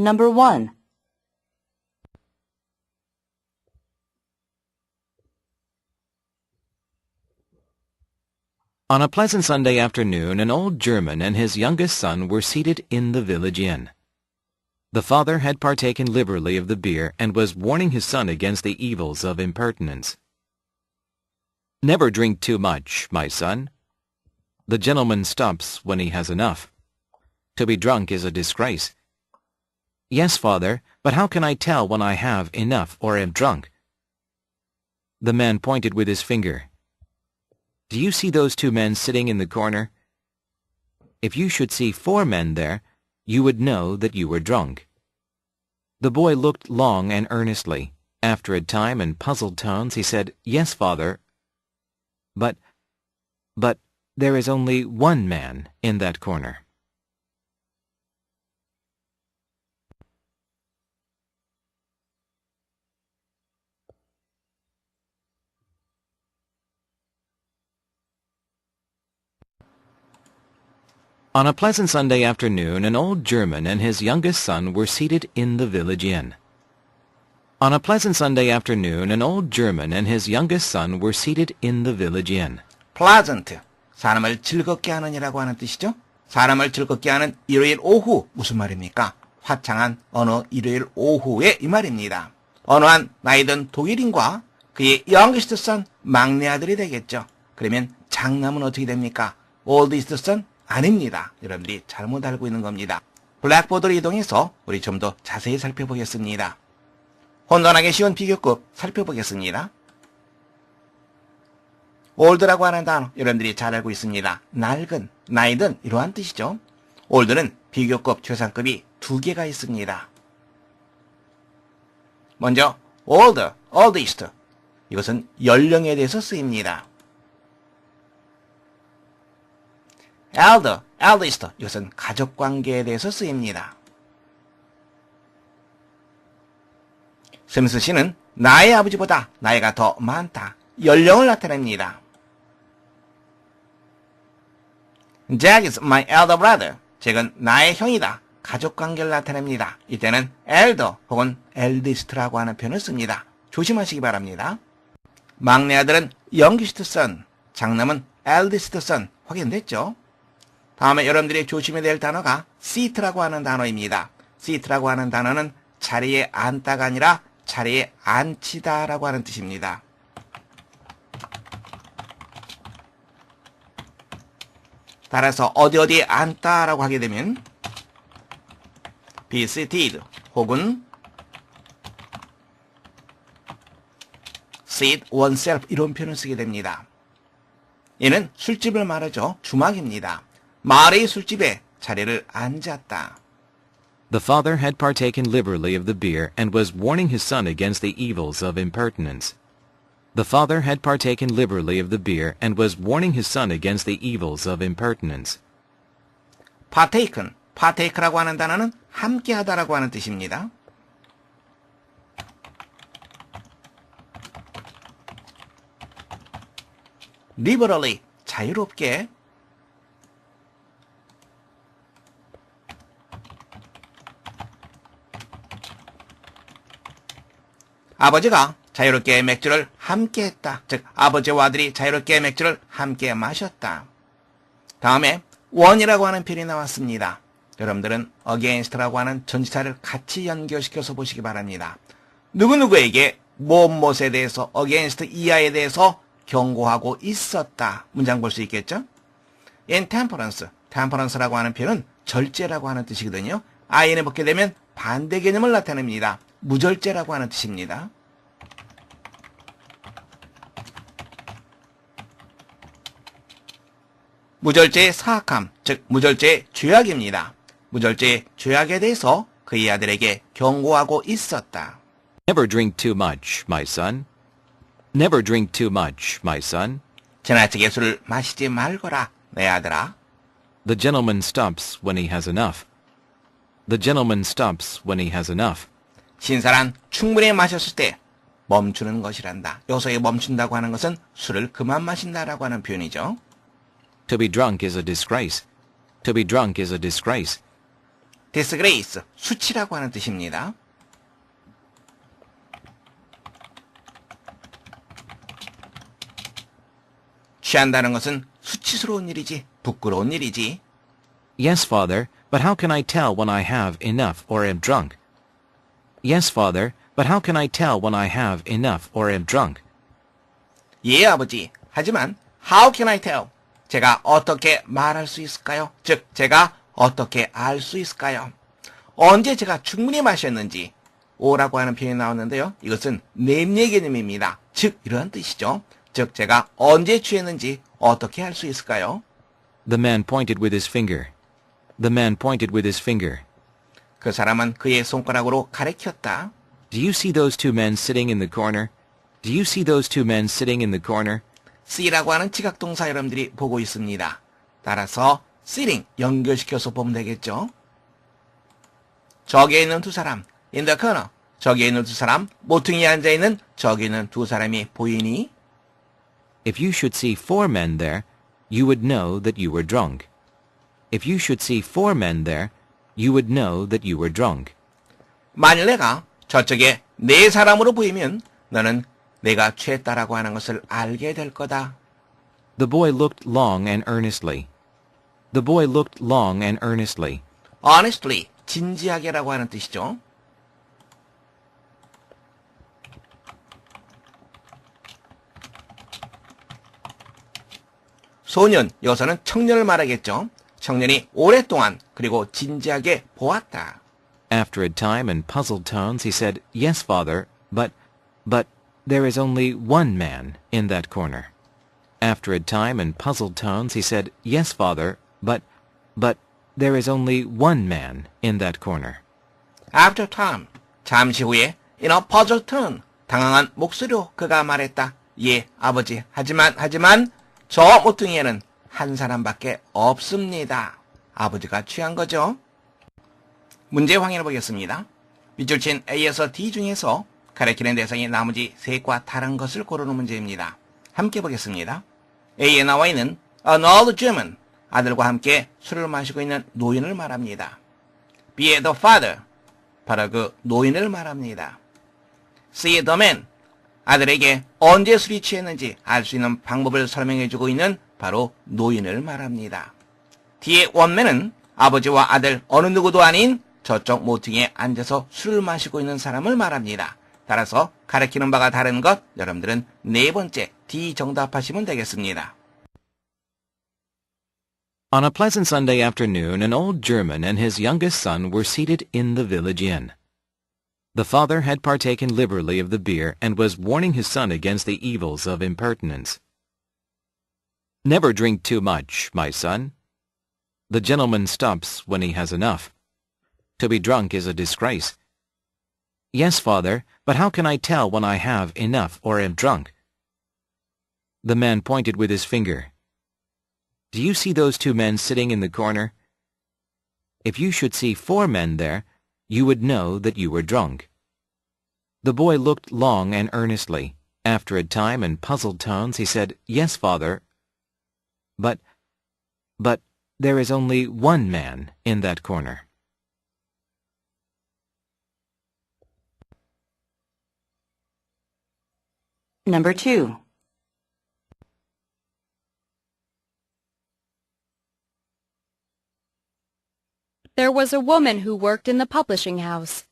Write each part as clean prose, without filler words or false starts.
Number 1. On a pleasant Sunday afternoon, an old German and his youngest son were seated in the village inn. The father had partaken liberally of the beer and was warning his son against the evils of impertinence. "Never drink too much, my son. The gentleman stops when he has enough. To be drunk is a disgrace." "Yes, father, but how can I tell when I have enough or am drunk?" The man pointed with his finger. "Do you see those 2 men sitting in the corner? If you should see 4 men there, you would know that you were drunk." The boy looked long and earnestly. After a time, in puzzled tones, he said, "Yes, father, but there is only 1 man in that corner." On a pleasant Sunday afternoon, an old German and his youngest son were seated in the village inn. On a pleasant Sunday afternoon, an old German and his youngest son were seated in the village inn. pleasant, 사람을 즐겁게 하는이라고 하는 뜻이죠. 사람을 즐겁게 하는 일요일 오후, 무슨 말입니까? 화창한 어느 일요일 오후에 이 말입니다. 어느 한 나이든 독일인과 그의 youngest son, 막내 아들이 되겠죠. 그러면 장남은 어떻게 됩니까? oldest son? 아닙니다. 여러분들이 잘못 알고 있는 겁니다. 블랙보드로 이동해서 우리 좀 더 자세히 살펴보겠습니다. 혼돈하기 쉬운 비교급 살펴보겠습니다. old라고 하는 단어 여러분들이 잘 알고 있습니다. 낡은, 나이든 이러한 뜻이죠. old는 비교급, 최상급이 2개가 있습니다. 먼저 older, oldest 이것은 연령에 대해서 쓰입니다. elder, eldest 이것은 가족관계에 대해서 쓰입니다. 스미스 씨는 나의 아버지보다 나이가 더 많다. 연령을 나타냅니다. Jack is my elder brother. 잭은 나의 형이다. 가족관계를 나타냅니다. 이때는 elder 혹은 eldest라고 하는 표현을 씁니다. 조심하시기 바랍니다. 막내 아들은 youngest son, 장남은 eldest son 확인됐죠? 다음에 여러분들이 조심해야 될 단어가 seat라고 하는 단어입니다. seat라고 하는 단어는 자리에 앉다가 아니라 자리에 앉히다라고 하는 뜻입니다. 따라서 어디에 앉다라고 하게 되면 be seated 혹은 seat oneself 이런 표현을 쓰게 됩니다. 얘는 술집을 말하죠. 주막입니다. 마을의 술집에 자리를 앉았다. The father had partaken liberally of the beer and was warning his son against the evils of impertinence. The father had partaken liberally of the beer and was warning his son against the evils of impertinence. partake라고 하는 단어는 함께하다라고 하는 뜻입니다. liberally, 자유롭게. 아버지가 자유롭게 맥주를 함께 했다. 즉 아버지와 아들이 자유롭게 맥주를 함께 마셨다. 다음에 one이라고 하는 표현이 나왔습니다. 여러분들은 against라고 하는 전치사를 같이 연결시켜서 보시기 바랍니다. 누구누구에게 무엇에 대해서 against 이하에 대해서 경고하고 있었다. 문장 볼 수 있겠죠? temperance라고 하는 표현은 절제라고 하는 뜻이거든요. in에 붙게 되면 반대 개념을 나타냅니다. 무절제라고 하는 뜻입니다. 무절제의 사악함, 즉 무절제의 죄악입니다. 무절제의 죄악에 대해서 그의 아들에게 경고하고 있었다. Never drink too much, my son. Never drink too much, my son. 지나치게 술을 마시지 말거라, 내 아들아. The gentleman stops when he has enough. The gentleman stops when he has enough. 신사란 충분히 마셨을 때 멈추는 것이란다. 여기서의 멈춘다고 하는 것은 술을 그만 마신다라고 하는 표현이죠. To be drunk is a disgrace. To be drunk is a disgrace. disgrace, 수치라고 하는 뜻입니다. 취한다는 것은 수치스러운 일이지, 부끄러운 일이지. Yes, father, but how can I tell when I have enough or am drunk? Yes, father, but how can I tell when I have enough or am drunk? 예, 아버지. 하지만 how can I tell? 제가 어떻게 말할 수 있을까요? 즉, 제가 어떻게 알 수 있을까요? 언제 제가 충분히 마셨는지 오라고 하는 표현이 나오는데요. 이것은 냄새 개념입니다. 즉, 이러한 뜻이죠. 즉, 제가 언제 취했는지 어떻게 할 수 있을까요? The man pointed with his finger. The man pointed with his finger. 그 사람은 그의 손가락으로 가리켰다. Do you see those two men sitting in the corner? Do you see those two men sitting in the corner? see라고 하는 지각동사 여러분들이 보고 있습니다. 따라서 sitting 연결시켜서 보면 되겠죠. 저기에 있는 두 사람, in the corner. 저기에 있는 두 사람, 모퉁이에 앉아있는 저기 있는 두 사람이 보이니? If you should see four men there, you would know that you were drunk. If you should see four men there, you would know that you were drunk. 만일 내가 저쪽에 네 사람으로 보이면 너는 내가 취했다라고 하는 것을 알게 될 거다. The boy looked long and earnestly. The boy looked long and earnestly. honestly, 진지하게라고 하는 뜻이죠. 소년, 여기서는 청년을 말하겠죠. 청년이 오랫동안 그리고 진지하게 보았다. After a time in puzzled tones, he said, Yes, father, but there is only one man in that corner. After a time in puzzled tones, he said, Yes, father, but there is only one man in that corner. After time, 잠시 후에 in a puzzled tone, 당황한 목소리로 그가 말했다. 예, 아버지. 하지만 저 모퉁이에는 한 사람밖에 없습니다. 아버지가 취한 거죠. 문제 확인해 보겠습니다. 밑줄 친 A에서 D 중에서 가리키는 대상이 나머지 셋과 다른 것을 고르는 문제입니다. 함께 보겠습니다. A에 나와 있는 an old German, 아들과 함께 술을 마시고 있는 노인을 말합니다. B의 the father, 바로 그 노인을 말합니다. C의 the man, 아들에게 언제 술이 취했는지 알 수 있는 방법을 설명해주고 있는 바로 노인을 말합니다. D의 원맨은 아버지와 아들 어느 누구도 아닌 저쪽 모퉁이에 앉아서 술을 마시고 있는 사람을 말합니다. 따라서 가리키는 바가 다른 것, 여러분들은 네 번째 D 정답하시면 되겠습니다. On a pleasant Sunday afternoon, an old German and his youngest son were seated in the village inn. The father had partaken liberally of the beer and was warning his son against the evils of impertinence. Never drink too much, my son. The gentleman stops when he has enough. To be drunk is a disgrace. Yes, father, but how can I tell when I have enough or am drunk? The man pointed with his finger. Do you see those two men sitting in the corner? If you should see four men there, you would know that you were drunk. The boy looked long and earnestly. After a time, in puzzled tones, he said, Yes, father, but there is only one man in that corner. Number 2. There was a woman who worked in the publishing house.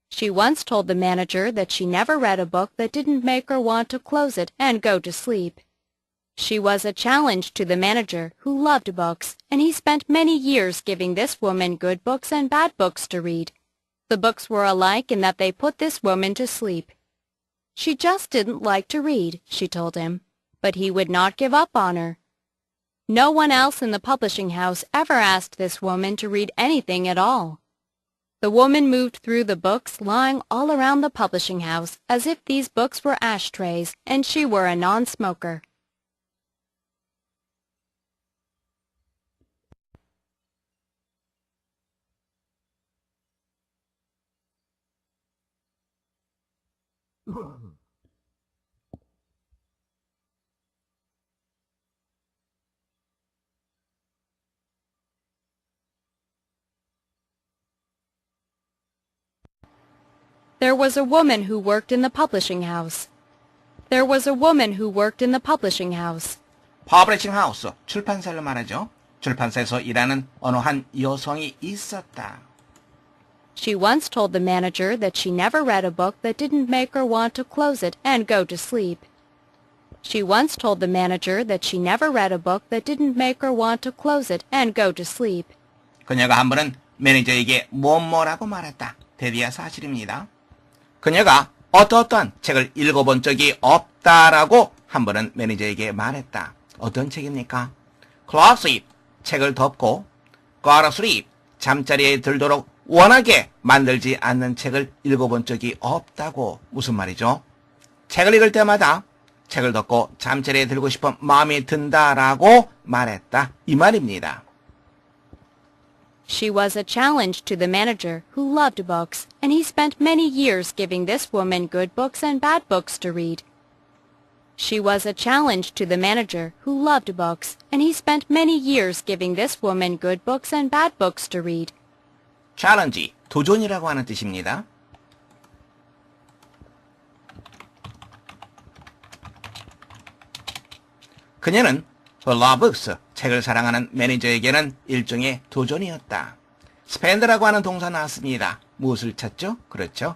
She once told the manager that she never read a book that didn't make her want to close it and go to sleep. She was a challenge to the manager, who loved books, and he spent many years giving this woman good books and bad books to read. The books were alike in that they put this woman to sleep. She just didn't like to read, she told him, but he would not give up on her. No one else in the publishing house ever asked this woman to read anything at all. The woman moved through the books lying all around the publishing house as if these books were ashtrays and she were a non-smoker. There was a woman who worked in the publishing house. There was a woman who worked in the publishing house. 퍼블리싱 하우스, 출판사를 말하죠. 출판사에서 일하는 어느 한 여성이 있었다. She once told the manager that she never read a book that didn't make her want to close it and go to sleep. She once told the manager that she never read a book that didn't make her want to close it and go to sleep. 그녀가 한 번은 매니저에게 뭐뭐라고 말했다. 대리야 사실입니다. 그녀가 어떠한 책을 읽어본 적이 없다라고 한 번은 매니저에게 말했다. 어떤 책입니까? Close sleep, 책을 덮고 Go to sleep, 잠자리에 들도록 원하게 만들지 않는 책을 읽어본 적이 없다고. 무슨 말이죠? 책을 읽을 때마다 책을 덮고 잠자리에 들고 싶은 마음이 든다라고 말했다. 이 말입니다. She was a challenge to the manager, who loved books, and he spent many years giving this woman good books and bad books to read. She was a challenge to the manager, who loved books, and he spent many years giving this woman good books and bad books to read. challenge, 도전이라고 하는 뜻입니다. 그녀는 her love books, 책을 사랑하는 매니저에게는 일종의 도전이었다. spend라고 하는 동사 나왔습니다. 무엇을 찾죠? 그렇죠.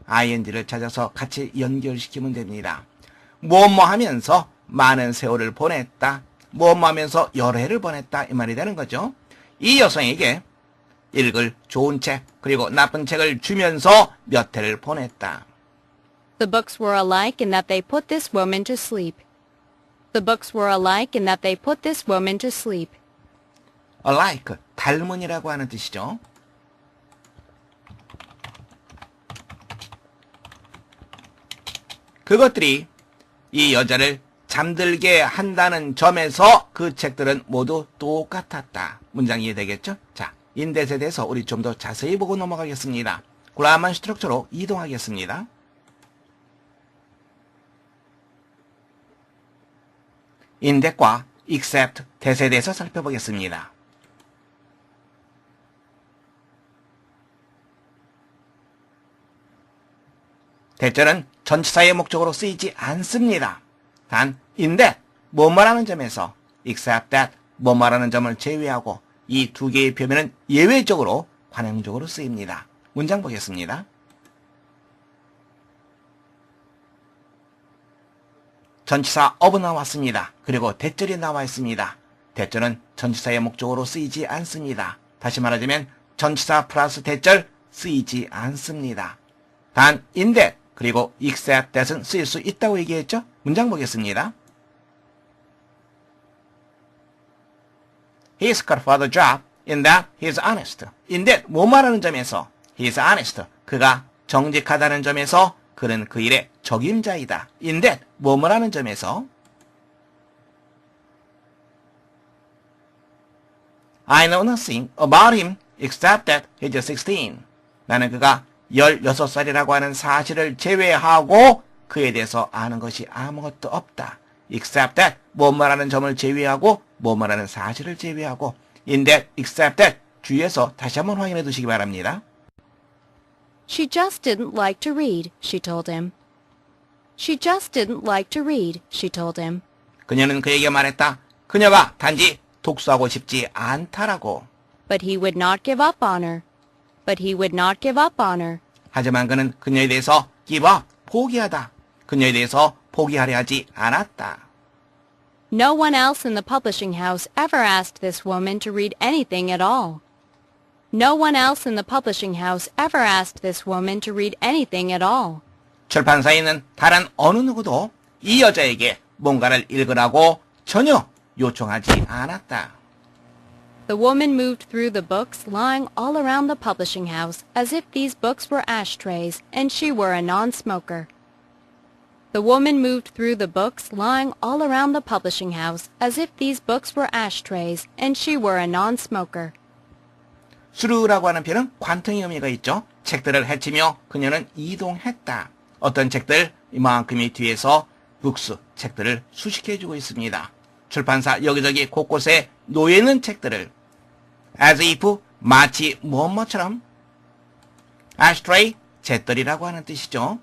ing를 찾아서 같이 연결시키면 됩니다. 뭐뭐 하면서 많은 세월을 보냈다. 뭐뭐 하면서 여러 해를 보냈다. 이 말이 되는 거죠. 이 여성에게 읽을 좋은 책 그리고 나쁜 책을 주면서 몇 해를 보냈다. The books were alike in that they put this woman to sleep. The books were alike in that they put this woman to sleep. alike, 닮은이라고 하는 뜻이죠. 그것들이 이 여자를 잠들게 한다는 점에서 그 책들은 모두 똑같았다. 문장 이해되겠죠? 자, 인댓에 대해서 우리 좀 더 자세히 보고 넘어가겠습니다. 그라만 스트럭처로 이동하겠습니다. 인댓과 except, 대세에 대해서 살펴보겠습니다. 대절은 전치사의 목적으로 쓰이지 않습니다. 단 in that, 뭐뭐라는 점에서 except that, 뭐뭐라는 점을 제외하고 이 두 개의 표현은 예외적으로 관용적으로 쓰입니다. 문장 보겠습니다. 전치사 of 나왔습니다. 그리고 대절이 나와 있습니다. 대절은 전치사의 목적으로 쓰이지 않습니다. 다시 말하자면 전치사 플러스 대절 쓰이지 않습니다. 단 in that 그리고 except that은 쓰일 수 있다고 얘기했죠? 문장 보겠습니다. He's good for the job in that he's honest. in that 뭐 말하는 점에서 he's honest. 그가 정직하다는 점에서 그는 그 일의 적임자이다. in that 뭐 말하는 점에서 I know nothing about him except that he's 16. 나는 그가 16살이라고 하는 사실을 제외하고 그에 대해서 아는 것이 아무것도 없다. except that 뭐 말하는 점을 제외하고 뭐 말하는 사실을 제외하고 in that, except that 주의해서 다시 한번 확인해 두시기 바랍니다. She just didn't like to read, she told him. She just didn't like to read, she told him. 그녀는 그에게 말했다. 그녀가 단지 독서하고 싶지 않다라고. But he would not give up on her. But he would not give up on her. 하지만 그는 그녀에 대해서 give up, 포기하다. 그녀에 대해서 포기하려 하지 않았다. No one else in the publishing house ever asked this woman to read anything at all. No one else in the publishing house ever asked this woman to read anything at all. 출판사에 있는 다른 어느 누구도 이 여자에게 뭔가를 읽으라고 전혀 요청하지 않았다. The woman moved through the books lying all around the publishing house as if these books were ashtrays and she were a non-smoker. The woman moved through the books lying all around the publishing house as if these books were ashtrays and she were a non-smoker. 수루라고 하는 표현은 관통의 의미가 있죠. 책들을 헤치며 그녀는 이동했다. 어떤 책들 이만큼이 뒤에서 books, 책들을 수식해주고 있습니다. 출판사 여기저기 곳곳에 놓여있는 책들을 as if, 마치 무엇처럼 ashtray, 재떨이라고 하는 뜻이죠.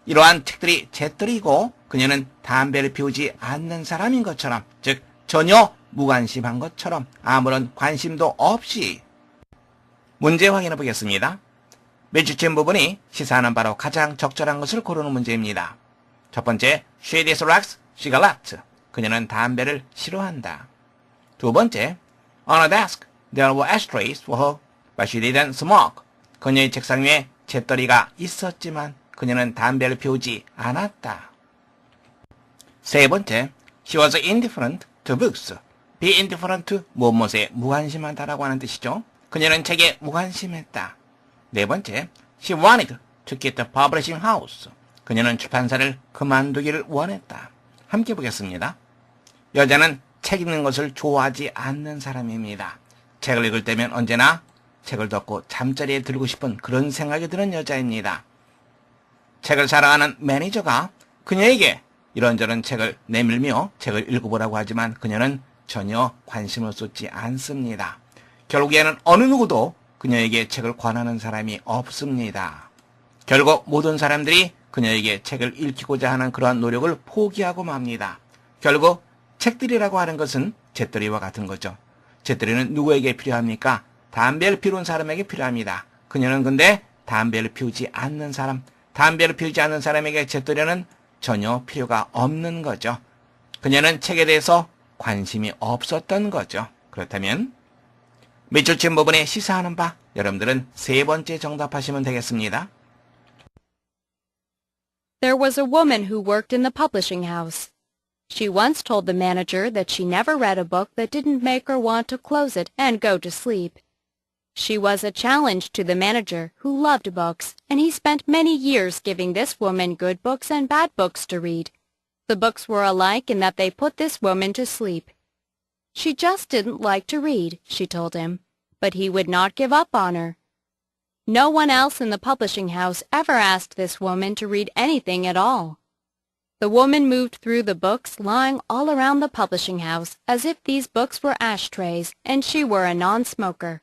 이러한 책들이 재떨이고 그녀는 담배를 피우지 않는 사람인 것처럼, 즉 전혀 무관심한 것처럼 아무런 관심도 없이. 문제 확인해 보겠습니다. 밀주친 부분이 시사하는 바로 가장 적절한 것을 고르는 문제입니다. 첫 번째, she dislikes cigarettes. 그녀는 담배를 싫어한다. 두 번째, on a desk there were ashtrays for her, but she didn't smoke. 그녀의 책상 위에 재떨이가 있었지만 그녀는 담배를 피우지 않았다. 세 번째, she was indifferent to books. be indifferent to 무엇에 무관심하다라고 하는 뜻이죠. 그녀는 책에 무관심했다. 네 번째, she wanted to quit the publishing house. 그녀는 출판사를 그만두기를 원했다. 함께 보겠습니다. 여자는 책 읽는 것을 좋아하지 않는 사람입니다. 책을 읽을 때면 언제나 책을 덮고 잠자리에 들고 싶은 그런 생각이 드는 여자입니다. 책을 사랑하는 매니저가 그녀에게 이런저런 책을 내밀며 책을 읽어보라고 하지만 그녀는 전혀 관심을 쏟지 않습니다. 결국에는 어느 누구도 그녀에게 책을 권하는 사람이 없습니다. 결국 모든 사람들이 그녀에게 책을 읽히고자 하는 그러한 노력을 포기하고 맙니다. 결국 책들이라고 하는 것은 재떨이와 같은 거죠. 재떨이는 누구에게 필요합니까? 담배를 피우는 사람에게 필요합니다. 그녀는 근데 담배를 피우지 않는 사람, 담배를 피우지 않는 사람에게 재떨이는 전혀 필요가 없는 거죠. 그녀는 책에 대해서 관심이 없었던 거죠. 그렇다면 밑줄 친 부분에 시사하는 바, 여러분들은 세 번째 정답하시면 되겠습니다. There was a woman who worked in the publishing house. She once told the manager that she never read a book that didn't make her want to close it and go to sleep. She was a challenge to the manager, who loved books, and he spent many years giving this woman good books and bad books to read. The books were alike in that they put this woman to sleep. She just didn't like to read, she told him, but he would not give up on her. No one else in the publishing house ever asked this woman to read anything at all. The woman moved through the books lying all around the publishing house as if these books were ashtrays and she were a non-smoker.